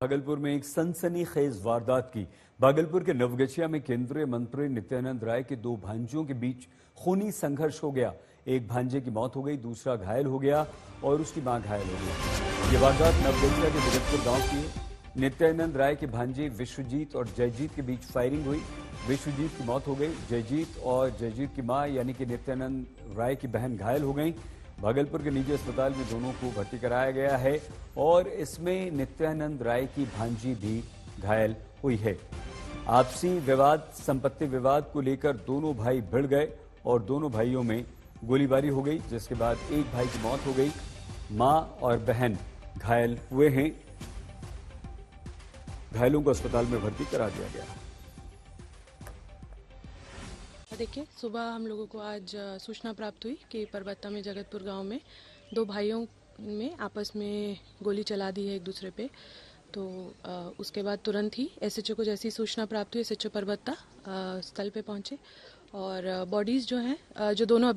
भागलपुर में एक सनसनीखेज वारदात की। भागलपुर के नवगछिया में केंद्रीय मंत्री नित्यानंद राय के दो भांजों के बीच खूनी संघर्ष हो गया। एक भांजे की मौत हो गई, दूसरा घायल हो गया और उसकी मां घायल हो गई। ये वारदात नवगछिया के जगतपुर गांव की है। नित्यानंद राय के भांजे विश्वजीत और जयजीत के बीच फायरिंग हुई। विश्वजीत की मौत हो गई। जयजीत और जयजीत की मां यानी कि नित्यानंद राय की बहन घायल हो गई। भागलपुर के निजी अस्पताल में दोनों को भर्ती कराया गया है और इसमें नित्यानंद राय की भांजी भी घायल हुई है। आपसी विवाद, संपत्ति विवाद को लेकर दोनों भाई भिड़ गए और दोनों भाइयों में गोलीबारी हो गई, जिसके बाद एक भाई की मौत हो गई। मां और बहन घायल हुए हैं। घायलों को अस्पताल में भर्ती करा दिया गया। देखिए, सुबह हम लोगों को आज सूचना प्राप्त हुई कि परबत्ता में जगतपुर गांव में दो भाइयों में आपस में गोली चला दी है एक दूसरे पे। तो उसके बाद तुरंत ही एसएचओ को जैसी सूचना प्राप्त हुई, एसएचओ परबत्ता स्थल पे पहुंचे और बॉडीज़ जो हैं, जो दोनों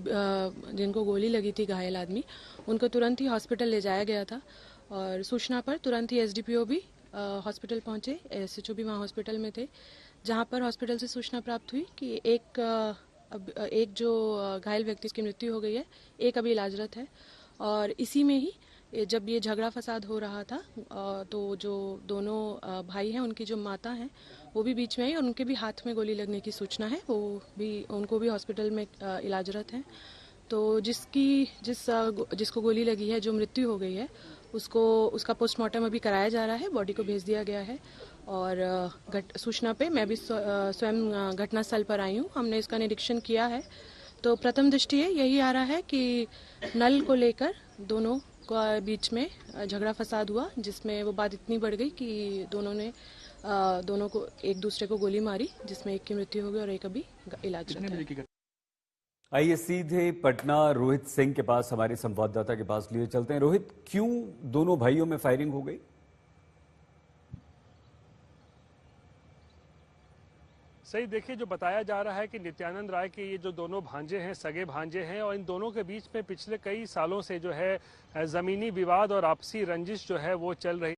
जिनको गोली लगी थी, घायल आदमी, उनको तुरंत ही हॉस्पिटल ले जाया गया था। और सूचना पर तुरंत ही एसडीपीओ भी हॉस्पिटल पहुंचे, एसएचओ भी वहाँ हॉस्पिटल में थे, जहां पर हॉस्पिटल से सूचना प्राप्त हुई कि एक जो घायल व्यक्ति की मृत्यु हो गई है, एक अभी इलाजरत है। और इसी में ही जब ये झगड़ा फसाद हो रहा था तो जो दोनों भाई हैं, उनकी जो माता हैं, वो भी बीच में आई और उनके भी हाथ में गोली लगने की सूचना है। उनको भी हॉस्पिटल में इलाजरत हैं। तो जिसको गोली लगी है, जो मृत्यु हो गई है, उसका पोस्टमार्टम अभी कराया जा रहा है, बॉडी को भेज दिया गया है। और सूचना पे मैं भी स्वयं घटनास्थल पर आई हूँ। हमने इसका निरीक्षण किया है। तो प्रथम दृष्टि यही आ रहा है कि नल को लेकर दोनों के बीच में झगड़ा फसाद हुआ, जिसमें वो बात इतनी बढ़ गई कि दोनों को एक दूसरे को गोली मारी, जिसमें एक की मृत्यु हो गई और एक अभी इलाजरत है। आइए सीधे पटना रोहित सिंह के पास, हमारे संवाददाता के पास लिए चलते हैं। रोहित, क्यों दोनों भाइयों में फायरिंग हो गई? सही देखिए, जो बताया जा रहा है कि नित्यानंद राय के ये जो दोनों भांजे हैं, सगे भांजे हैं, और इन दोनों के बीच में पिछले कई सालों से जो है जमीनी विवाद और आपसी रंजिश जो है वो चल रही